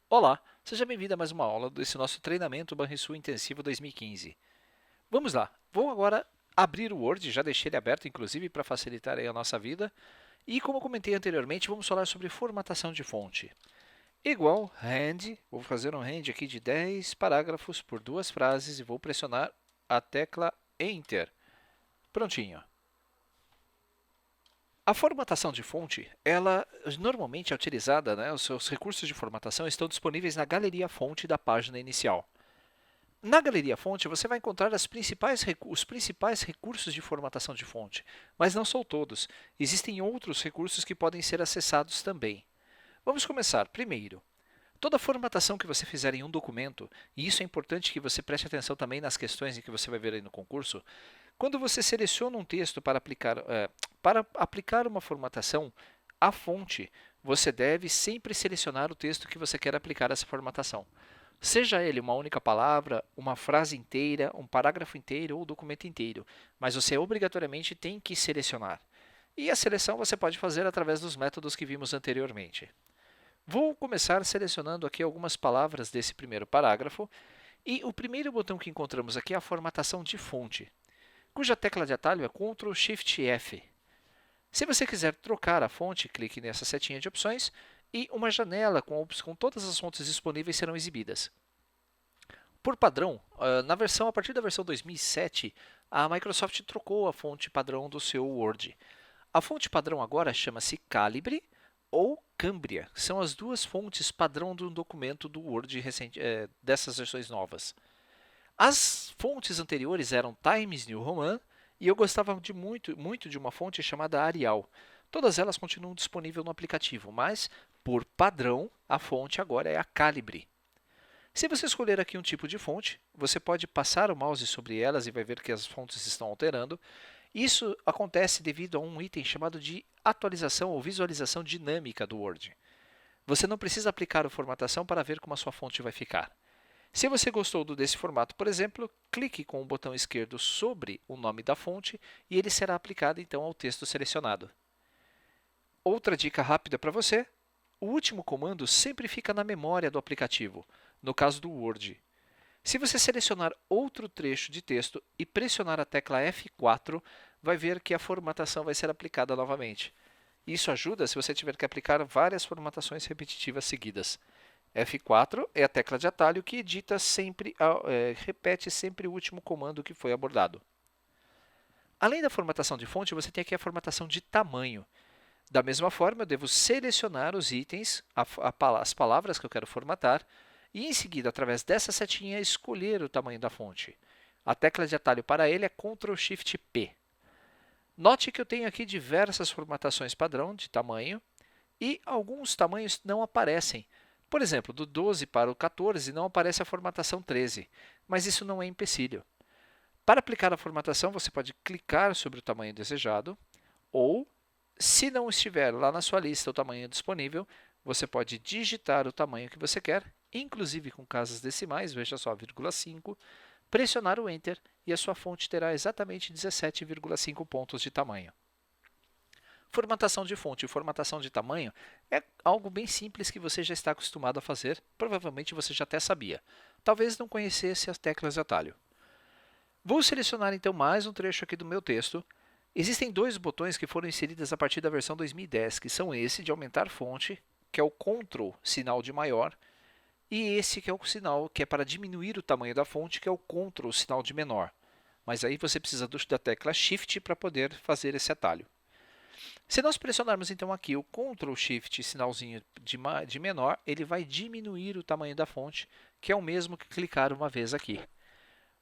Olá, seja bem-vindo a mais uma aula desse nosso treinamento Banrisul Intensivo 2015. Vamos lá, vou agora abrir o Word, já deixei ele aberto inclusive para facilitar aí a nossa vida. E como eu comentei anteriormente, vamos falar sobre formatação de fonte. Igual hand, vou fazer um hand aqui de 10 parágrafos por duas frases e vou pressionar a tecla Enter. Prontinho. A formatação de fonte, ela normalmente é utilizada, os seus recursos de formatação estão disponíveis na galeria fonte da página inicial. Na galeria fonte, você vai encontrar os principais recursos de formatação de fonte, mas não são todos. Existem outros recursos que podem ser acessados também. Vamos começar. Primeiro, toda formatação que você fizer em um documento, e isso é importante que você preste atenção também nas questões em que você vai ver aí no concurso, quando você seleciona um texto para aplicar uma formatação à fonte, você deve sempre selecionar o texto que você quer aplicar essa formatação. Seja ele uma única palavra, uma frase inteira, um parágrafo inteiro ou um documento inteiro, mas você obrigatoriamente tem que selecionar. E a seleção você pode fazer através dos métodos que vimos anteriormente. Vou começar selecionando aqui algumas palavras desse primeiro parágrafo, e o primeiro botão que encontramos aqui é a formatação de fonte, cuja tecla de atalho é Ctrl Shift F. Se você quiser trocar a fonte, clique nessa setinha de opções e uma janela com todas as fontes disponíveis serão exibidas. Por padrão, a partir da versão 2007, a Microsoft trocou a fonte padrão do seu Word. A fonte padrão agora chama-se Calibre ou Cambria. São as duas fontes padrão do documento do Word dessas versões novas. As fontes anteriores eram Times New Roman e eu gostava muito de uma fonte chamada Arial. Todas elas continuam disponíveis no aplicativo, mas, por padrão, a fonte agora é a Calibre. Se você escolher aqui um tipo de fonte, você pode passar o mouse sobre elas e vai ver que as fontes estão alterando. Isso acontece devido a um item chamado de atualização ou visualização dinâmica do Word. Você não precisa aplicar a formatação para ver como a sua fonte vai ficar. Se você gostou desse formato, por exemplo, clique com o botão esquerdo sobre o nome da fonte e ele será aplicado então ao texto selecionado. Outra dica rápida para você: o último comando sempre fica na memória do aplicativo, no caso do Word. Se você selecionar outro trecho de texto e pressionar a tecla F4, vai ver que a formatação vai ser aplicada novamente. Isso ajuda se você tiver que aplicar várias formatações repetitivas seguidas. F4 é a tecla de atalho que repete sempre o último comando que foi abordado. Além da formatação de fonte, você tem aqui a formatação de tamanho. Da mesma forma, eu devo selecionar os itens, as palavras que eu quero formatar, e em seguida, através dessa setinha, escolher o tamanho da fonte. A tecla de atalho para ele é Ctrl Shift P. Note que eu tenho aqui diversas formatações padrão de tamanho e alguns tamanhos não aparecem. Por exemplo, do 12 para o 14 não aparece a formatação 13, mas isso não é empecilho. Para aplicar a formatação, você pode clicar sobre o tamanho desejado ou, se não estiver lá na sua lista o tamanho disponível, você pode digitar o tamanho que você quer, inclusive com casas decimais, veja só, 0,5, pressionar o Enter e a sua fonte terá exatamente 17,5 pontos de tamanho. Formatação de fonte e formatação de tamanho é algo bem simples que você já está acostumado a fazer, provavelmente você já até sabia. Talvez não conhecesse as teclas de atalho. Vou selecionar então mais um trecho aqui do meu texto. Existem dois botões que foram inseridos a partir da versão 2010, que são esse de aumentar fonte, que é o Ctrl, sinal de maior, e esse que é o sinal que é para diminuir o tamanho da fonte, que é o Ctrl, sinal de menor. Mas aí você precisa da tecla Shift para poder fazer esse atalho. Se nós pressionarmos então aqui o Ctrl Shift, sinalzinho de menor, ele vai diminuir o tamanho da fonte, que é o mesmo que clicar uma vez aqui.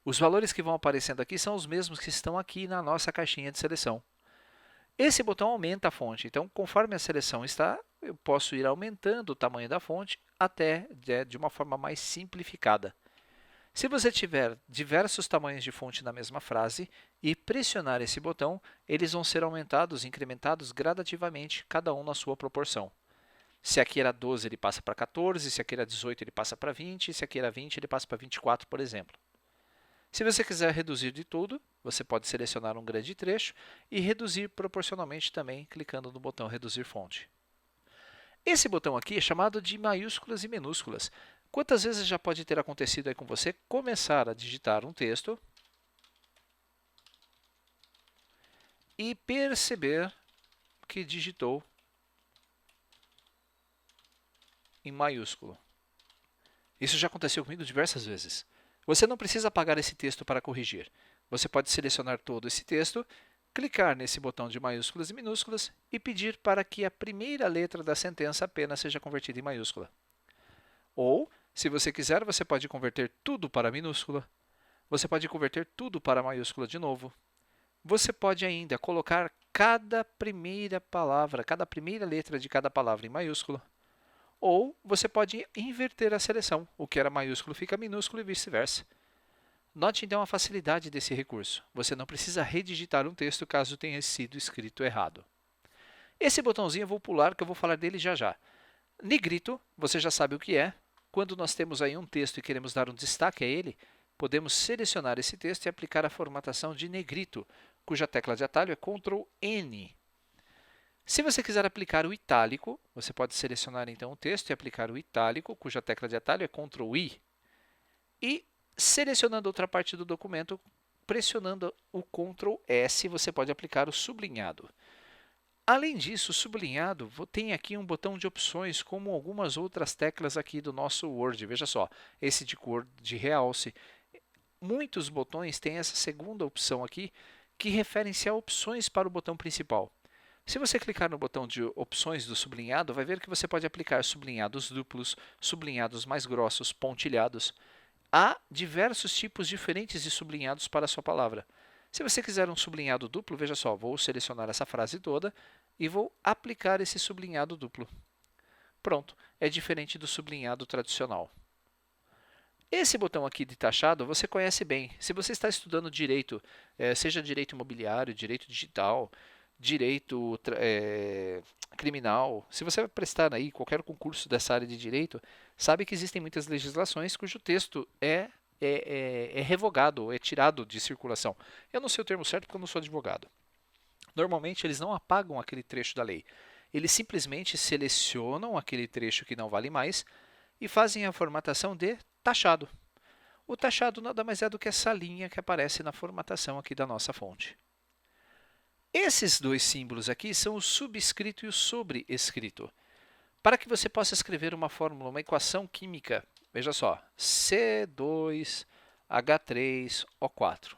Os valores que vão aparecendo aqui são os mesmos que estão aqui na nossa caixinha de seleção. Esse botão aumenta a fonte, então conforme a seleção está, eu posso ir aumentando o tamanho da fonte até de uma forma mais simplificada. Se você tiver diversos tamanhos de fonte na mesma frase e pressionar esse botão, eles vão ser aumentados, incrementados gradativamente, cada um na sua proporção. Se aqui era 12, ele passa para 14, se aqui era 18, ele passa para 20, se aqui era 20, ele passa para 24, por exemplo. Se você quiser reduzir de tudo, você pode selecionar um grande trecho e reduzir proporcionalmente também, clicando no botão Reduzir fonte. Esse botão aqui é chamado de maiúsculas e minúsculas. Quantas vezes já pode ter acontecido aí com você começar a digitar um texto e perceber que digitou em maiúsculo? Isso já aconteceu comigo diversas vezes. Você não precisa apagar esse texto para corrigir. Você pode selecionar todo esse texto, clicar nesse botão de maiúsculas e minúsculas e pedir para que a primeira letra da sentença apenas seja convertida em maiúscula. Ou, se você quiser, você pode converter tudo para minúscula. Você pode converter tudo para maiúscula de novo. Você pode ainda colocar cada primeira palavra, cada primeira letra de cada palavra em maiúscula. Ou você pode inverter a seleção. O que era maiúsculo fica minúsculo e vice-versa. Note então a facilidade desse recurso. Você não precisa redigitar um texto caso tenha sido escrito errado. Esse botãozinho eu vou pular, que eu vou falar dele já já. Negrito, você já sabe o que é. Quando nós temos aí um texto e queremos dar um destaque a ele, podemos selecionar esse texto e aplicar a formatação de negrito, cuja tecla de atalho é Ctrl N. Se você quiser aplicar o itálico, você pode selecionar então o texto e aplicar o itálico, cuja tecla de atalho é Ctrl I. E selecionando outra parte do documento, pressionando o Ctrl S, você pode aplicar o sublinhado. Além disso, o sublinhado tem aqui um botão de opções, como algumas outras teclas aqui do nosso Word. Veja só, esse de cor de realce. Muitos botões têm essa segunda opção aqui, que referem-se a opções para o botão principal. Se você clicar no botão de opções do sublinhado, vai ver que você pode aplicar sublinhados duplos, sublinhados mais grossos, pontilhados. Há diversos tipos diferentes de sublinhados para a sua palavra. Se você quiser um sublinhado duplo, veja só, vou selecionar essa frase toda e vou aplicar esse sublinhado duplo. Pronto, é diferente do sublinhado tradicional. Esse botão aqui de taxado você conhece bem. Se você está estudando direito, seja direito imobiliário, direito digital, direito criminal, se você vai prestar aí qualquer concurso dessa área de direito, sabe que existem muitas legislações cujo texto é revogado, é tirado de circulação. Eu não sei o termo certo porque eu não sou advogado. Normalmente eles não apagam aquele trecho da lei. Eles simplesmente selecionam aquele trecho que não vale mais e fazem a formatação de taxado. O taxado nada mais é do que essa linha que aparece na formatação aqui da nossa fonte. Esses dois símbolos aqui são o subscrito e o sobrescrito. Para que você possa escrever uma fórmula, uma equação química, veja só, C2H3O4.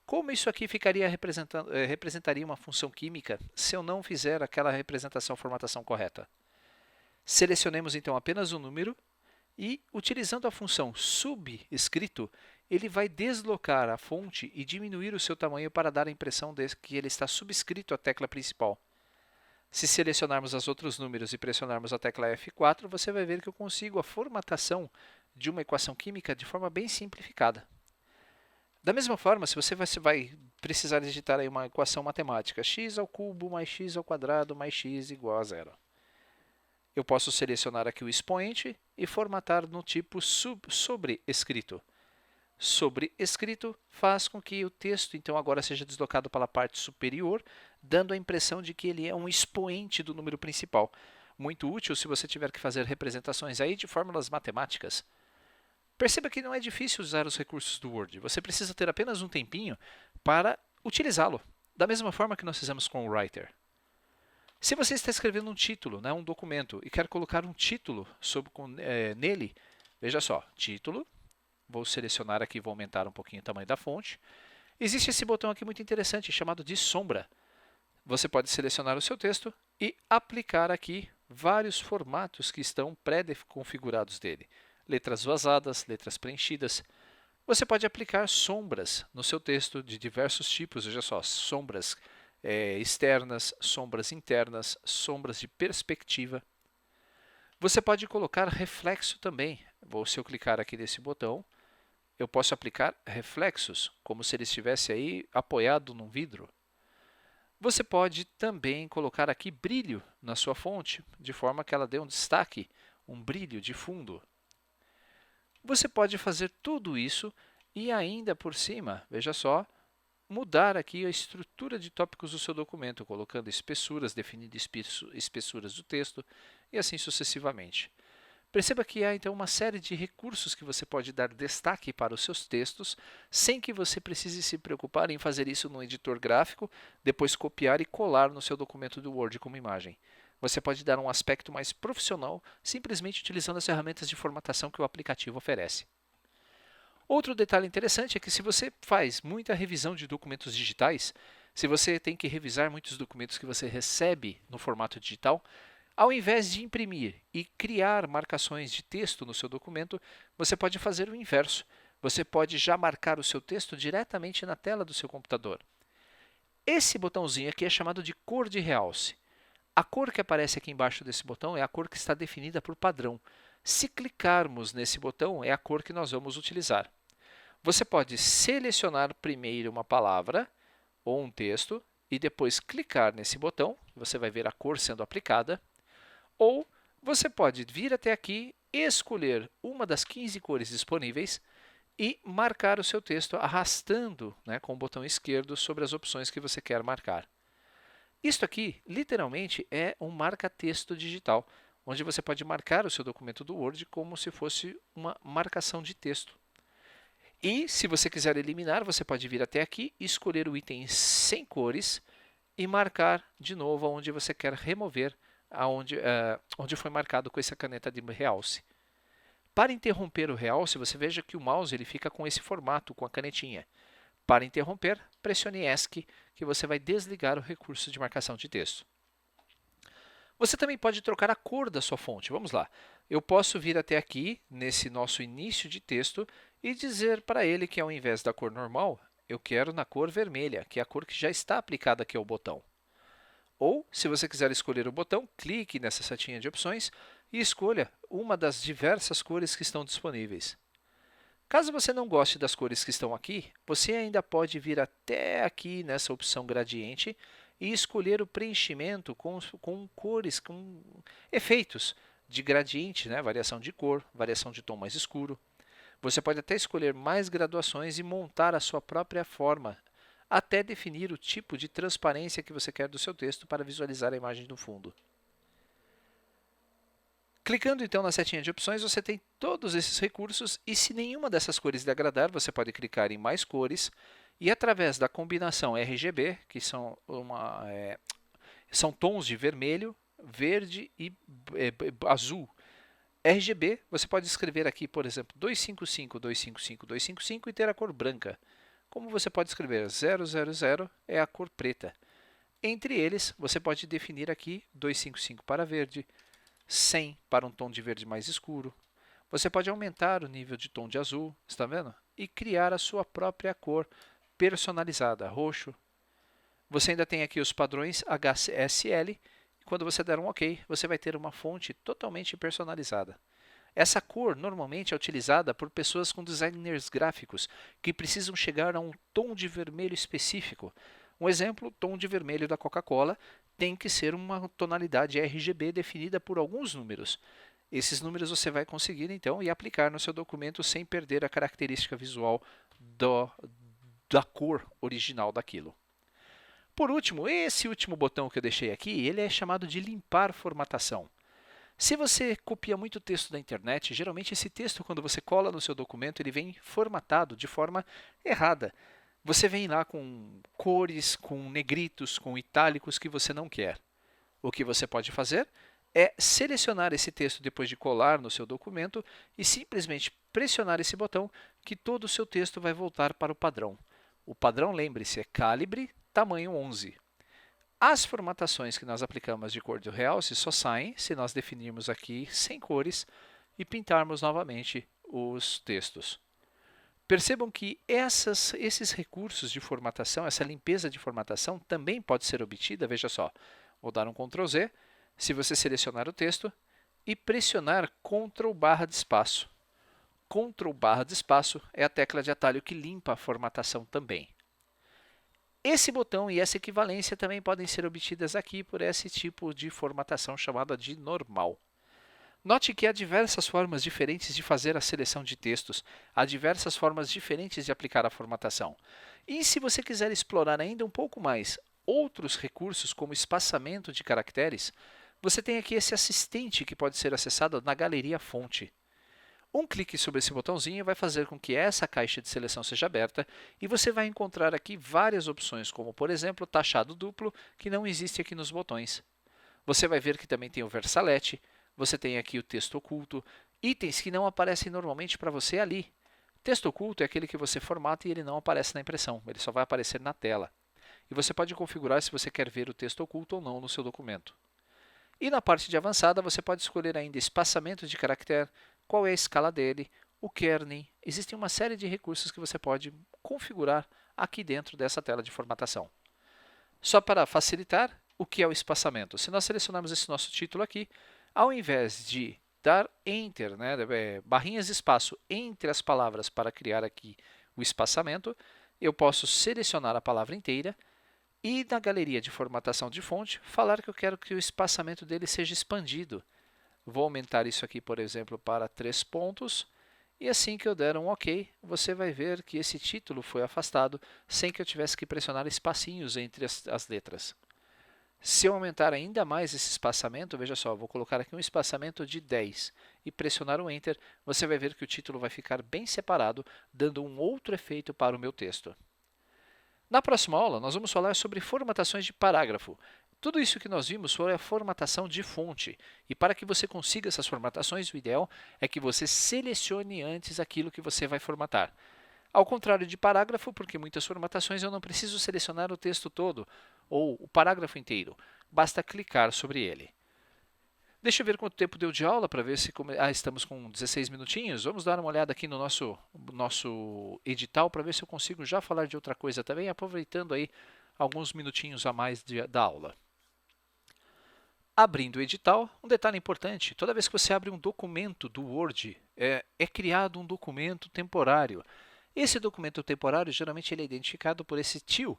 Como isso aqui representaria uma função química se eu não fizer aquela representação, formatação correta? Selecionemos então apenas um número e, utilizando a função subscrito, ele vai deslocar a fonte e diminuir o seu tamanho para dar a impressão de que ele está subscrito à tecla principal. Se selecionarmos os outros números e pressionarmos a tecla F4, você vai ver que eu consigo a formatação de uma equação química de forma bem simplificada. Da mesma forma, se você vai precisar digitar aí uma equação matemática, x² mais x² mais x igual a zero. Eu posso selecionar aqui o expoente e formatar no tipo sobrescrito. Sobrescrito faz com que o texto então agora seja deslocado para a parte superior, dando a impressão de que ele é um expoente do número principal. Muito útil se você tiver que fazer representações aí de fórmulas matemáticas. Perceba que não é difícil usar os recursos do Word. Você precisa ter apenas um tempinho para utilizá-lo, da mesma forma que nós fizemos com o Writer. Se você está escrevendo um título, um documento, e quer colocar um título nele, veja só, título. Vou selecionar aqui, vou aumentar um pouquinho o tamanho da fonte. Existe esse botão aqui muito interessante, chamado de sombra. Você pode selecionar o seu texto e aplicar aqui vários formatos que estão pré-configurados dele. Letras vazadas, letras preenchidas. Você pode aplicar sombras no seu texto de diversos tipos, veja só, sombras externas, sombras internas, sombras de perspectiva. Você pode colocar reflexo também. Se eu clicar aqui nesse botão, eu posso aplicar reflexos, como se ele estivesse aí apoiado num vidro. Você pode também colocar aqui brilho na sua fonte, de forma que ela dê um destaque, um brilho de fundo. Você pode fazer tudo isso e ainda por cima, veja só, mudar aqui a estrutura de tópicos do seu documento, colocando espessuras, definindo espessuras do texto e assim sucessivamente. Perceba que há então uma série de recursos que você pode dar destaque para os seus textos, sem que você precise se preocupar em fazer isso no editor gráfico, depois copiar e colar no seu documento do Word como imagem. Você pode dar um aspecto mais profissional simplesmente utilizando as ferramentas de formatação que o aplicativo oferece. Outro detalhe interessante é que se você faz muita revisão de documentos digitais, se você tem que revisar muitos documentos que você recebe no formato digital, ao invés de imprimir e criar marcações de texto no seu documento, você pode fazer o inverso. Você pode já marcar o seu texto diretamente na tela do seu computador. Esse botãozinho aqui é chamado de cor de realce. A cor que aparece aqui embaixo desse botão é a cor que está definida por padrão. Se clicarmos nesse botão, é a cor que nós vamos utilizar. Você pode selecionar primeiro uma palavra ou um texto e depois clicar nesse botão, você vai ver a cor sendo aplicada. Ou você pode vir até aqui, escolher uma das 15 cores disponíveis e marcar o seu texto arrastando, com o botão esquerdo sobre as opções que você quer marcar. Isto aqui, literalmente, é um marca-texto digital, onde você pode marcar o seu documento do Word como se fosse uma marcação de texto. E, se você quiser eliminar, você pode vir até aqui, escolher o item sem cores e marcar de novo onde você quer remover onde foi marcado com essa caneta de realce. Para interromper o realce, você veja que o mouse ele fica com esse formato, com a canetinha. Para interromper, pressione ESC, que você vai desligar o recurso de marcação de texto. Você também pode trocar a cor da sua fonte. Vamos lá. Eu posso vir até aqui, nesse nosso início de texto, e dizer para ele que ao invés da cor normal, eu quero na cor vermelha, que é a cor que já está aplicada aqui ao botão. Ou, se você quiser escolher o botão, clique nessa setinha de opções e escolha uma das diversas cores que estão disponíveis. Caso você não goste das cores que estão aqui, você ainda pode vir até aqui nessa opção gradiente e escolher o preenchimento com cores, com efeitos de gradiente, variação de cor, variação de tom mais escuro. Você pode até escolher mais graduações e montar a sua própria forma, até definir o tipo de transparência que você quer do seu texto para visualizar a imagem do fundo. Clicando então na setinha de opções, você tem todos esses recursos e se nenhuma dessas cores lhe agradar, você pode clicar em mais cores e através da combinação RGB, que são tons de vermelho, verde e azul. RGB, você pode escrever aqui, por exemplo, 255, 255, 255 e ter a cor branca. Como você pode escrever 000 é a cor preta. Entre eles, você pode definir aqui 255 para verde, 100 para um tom de verde mais escuro. Você pode aumentar o nível de tom de azul, está vendo? E criar a sua própria cor personalizada, roxo. Você ainda tem aqui os padrões HSL. E quando você der um OK, você vai ter uma fonte totalmente personalizada. Essa cor normalmente é utilizada por pessoas com designers gráficos que precisam chegar a um tom de vermelho específico. Um exemplo, o tom de vermelho da Coca-Cola tem que ser uma tonalidade RGB definida por alguns números. Esses números você vai conseguir então e aplicar no seu documento sem perder a característica visual da cor original daquilo. Por último, esse último botão que eu deixei aqui, ele é chamado de limpar formatação. Se você copia muito texto da internet, geralmente esse texto, quando você cola no seu documento, ele vem formatado de forma errada. Você vem lá com cores, com negritos, com itálicos que você não quer. O que você pode fazer é selecionar esse texto depois de colar no seu documento e simplesmente pressionar esse botão que todo o seu texto vai voltar para o padrão. O padrão, lembre-se, é calibre tamanho 11. As formatações que nós aplicamos de cor de realce só saem se nós definirmos aqui sem cores e pintarmos novamente os textos. Percebam que esses recursos de formatação, essa limpeza de formatação também pode ser obtida, veja só, vou dar um Ctrl Z, se você selecionar o texto e pressionar Ctrl barra de espaço. Ctrl barra de espaço é a tecla de atalho que limpa a formatação também. Esse botão e essa equivalência também podem ser obtidas aqui por esse tipo de formatação chamada de normal. Note que há diversas formas diferentes de fazer a seleção de textos, há diversas formas diferentes de aplicar a formatação. E se você quiser explorar ainda um pouco mais outros recursos, como espaçamento de caracteres, você tem aqui esse assistente que pode ser acessado na galeria fonte. Um clique sobre esse botãozinho vai fazer com que essa caixa de seleção seja aberta e você vai encontrar aqui várias opções, como por exemplo, taxado duplo, que não existe aqui nos botões. Você vai ver que também tem o versalete, você tem aqui o texto oculto, itens que não aparecem normalmente para você ali. Texto oculto é aquele que você formata e ele não aparece na impressão, ele só vai aparecer na tela. E você pode configurar se você quer ver o texto oculto ou não no seu documento. E na parte de avançada, você pode escolher ainda espaçamento de caractere, qual é a escala dele, o kerning. Existem uma série de recursos que você pode configurar aqui dentro dessa tela de formatação. Só para facilitar, o que é o espaçamento? Se nós selecionarmos esse nosso título aqui, ao invés de dar Enter, barrinhas de espaço entre as palavras para criar aqui o espaçamento, eu posso selecionar a palavra inteira e na galeria de formatação de fonte, falar que eu quero que o espaçamento dele seja expandido. Vou aumentar isso aqui, por exemplo, para 3 pontos. E assim que eu der um OK, você vai ver que esse título foi afastado sem que eu tivesse que pressionar espacinhos entre as letras. Se eu aumentar ainda mais esse espaçamento, veja só, vou colocar aqui um espaçamento de 10 e pressionar o Enter, você vai ver que o título vai ficar bem separado, dando um outro efeito para o meu texto. Na próxima aula, nós vamos falar sobre formatações de parágrafo. Tudo isso que nós vimos foi a formatação de fonte. E para que você consiga essas formatações, o ideal é que você selecione antes aquilo que você vai formatar. Ao contrário de parágrafo, porque muitas formatações eu não preciso selecionar o texto todo ou o parágrafo inteiro. Basta clicar sobre ele. Deixa eu ver quanto tempo deu de aula para ver se... estamos com 16 minutinhos. Vamos dar uma olhada aqui no nosso edital para ver se eu consigo já falar de outra coisa também, aproveitando aí alguns minutinhos a mais da aula. Abrindo o edital, um detalhe importante, toda vez que você abre um documento do Word, é criado um documento temporário. Esse documento temporário, geralmente ele é identificado por esse tio,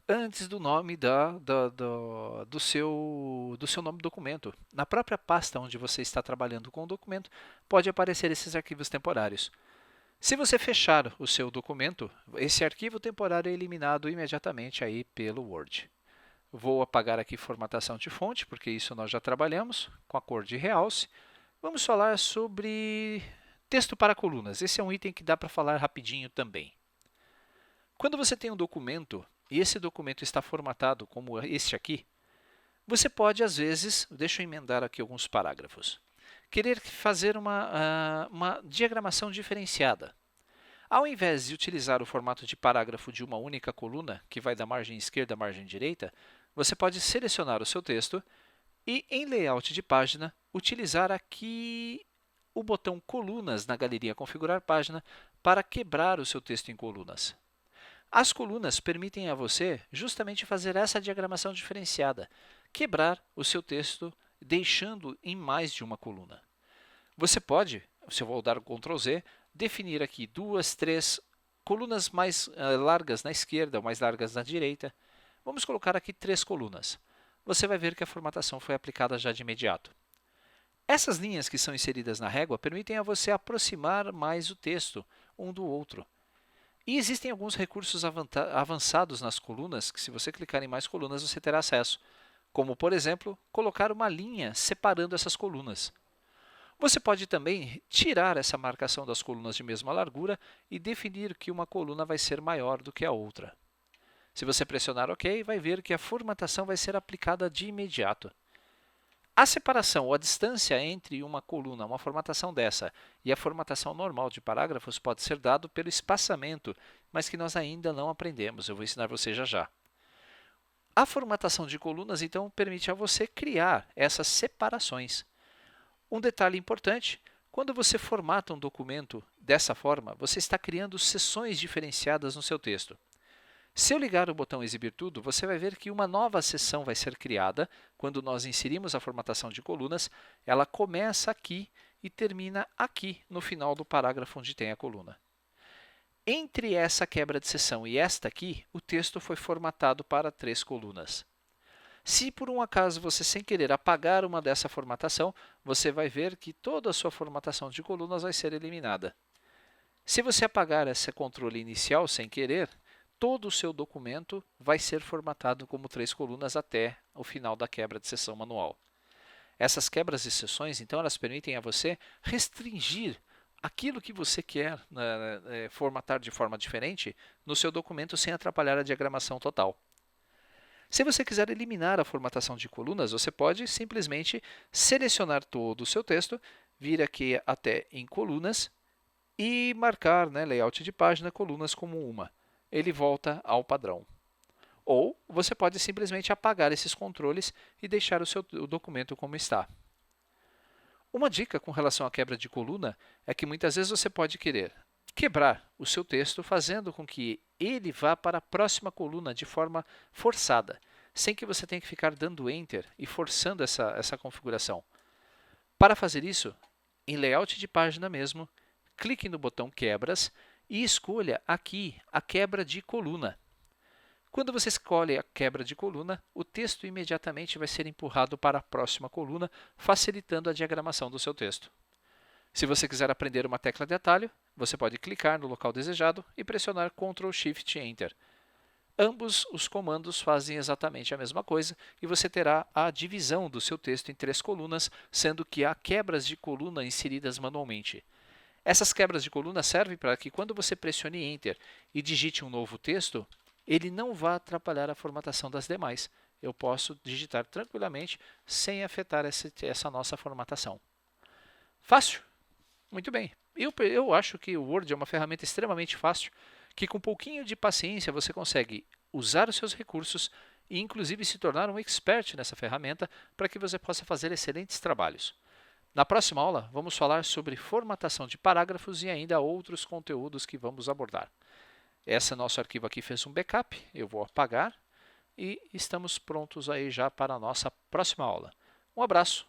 antes do nome do seu nome do documento. Na própria pasta onde você está trabalhando com o documento, pode aparecer esses arquivos temporários. Se você fechar o seu documento, esse arquivo temporário é eliminado imediatamente aí pelo Word. Vou apagar aqui formatação de fonte, porque isso nós já trabalhamos, com a cor de realce. Vamos falar sobre texto para colunas. Esse é um item que dá para falar rapidinho também. Quando você tem um documento, e esse documento está formatado como este aqui, você pode, às vezes, deixa eu emendar aqui alguns parágrafos, querer fazer uma diagramação diferenciada. Ao invés de utilizar o formato de parágrafo de uma única coluna, que vai da margem esquerda à margem direita, você pode selecionar o seu texto e, em layout de página, utilizar aqui o botão colunas na galeria configurar página para quebrar o seu texto em colunas. As colunas permitem a você justamente fazer essa diagramação diferenciada, quebrar o seu texto deixando em mais de uma coluna. Você pode, se eu vou dar Ctrl Z, definir aqui 2, 3 colunas mais largas na esquerda ou mais largas na direita. Vamos colocar aqui 3 colunas. Você vai ver que a formatação foi aplicada já de imediato. Essas linhas que são inseridas na régua permitem a você aproximar mais o texto um do outro. E existem alguns recursos avançados nas colunas, que se você clicar em mais colunas, você terá acesso. Como, por exemplo, colocar uma linha separando essas colunas. Você pode também tirar essa marcação das colunas de mesma largura e definir que uma coluna vai ser maior do que a outra. Se você pressionar OK, vai ver que a formatação vai ser aplicada de imediato. A separação ou a distância entre uma coluna, uma formatação dessa, e a formatação normal de parágrafos pode ser dado pelo espaçamento, mas que nós ainda não aprendemos. Eu vou ensinar você já já. A formatação de colunas, então, permite a você criar essas separações. Um detalhe importante, quando você formata um documento dessa forma, você está criando seções diferenciadas no seu texto. Se eu ligar o botão Exibir Tudo, você vai ver que uma nova seção vai ser criada. Quando nós inserimos a formatação de colunas, ela começa aqui e termina aqui, no final do parágrafo onde tem a coluna. Entre essa quebra de seção e esta aqui, o texto foi formatado para 3 colunas. Se por um acaso você, sem querer, apagar uma dessa formatação, você vai ver que toda a sua formatação de colunas vai ser eliminada. Se você apagar esse controle inicial sem querer, todo o seu documento vai ser formatado como 3 colunas até o final da quebra de seção manual. Essas quebras de seções, então, elas permitem a você restringir aquilo que você quer formatar de forma diferente no seu documento sem atrapalhar a diagramação total. Se você quiser eliminar a formatação de colunas, você pode simplesmente selecionar todo o seu texto, vir aqui até em colunas e marcar, layout de página, colunas como uma. Ele volta ao padrão. Ou você pode simplesmente apagar esses controles e deixar o documento como está. Uma dica com relação à quebra de coluna é que muitas vezes você pode querer quebrar o seu texto fazendo com que ele vá para a próxima coluna de forma forçada, sem que você tenha que ficar dando Enter e forçando essa configuração. Para fazer isso, em Layout de página mesmo, clique no botão Quebras e escolha aqui a quebra de coluna. Quando você escolhe a quebra de coluna, o texto imediatamente vai ser empurrado para a próxima coluna, facilitando a diagramação do seu texto. Se você quiser aprender uma tecla de atalho, você pode clicar no local desejado e pressionar Ctrl Shift Enter. Ambos os comandos fazem exatamente a mesma coisa e você terá a divisão do seu texto em 3 colunas, sendo que há quebras de coluna inseridas manualmente. Essas quebras de coluna servem para que quando você pressione Enter e digite um novo texto, ele não vai atrapalhar a formatação das demais. Eu posso digitar tranquilamente sem afetar essa nossa formatação. Fácil? Muito bem. Eu acho que o Word é uma ferramenta extremamente fácil, que com um pouquinho de paciência você consegue usar os seus recursos e inclusive se tornar um expert nessa ferramenta para que você possa fazer excelentes trabalhos. Na próxima aula, vamos falar sobre formatação de parágrafos e ainda outros conteúdos que vamos abordar. Esse nosso arquivo aqui fez um backup, eu vou apagar e estamos prontos aí já para a nossa próxima aula. Um abraço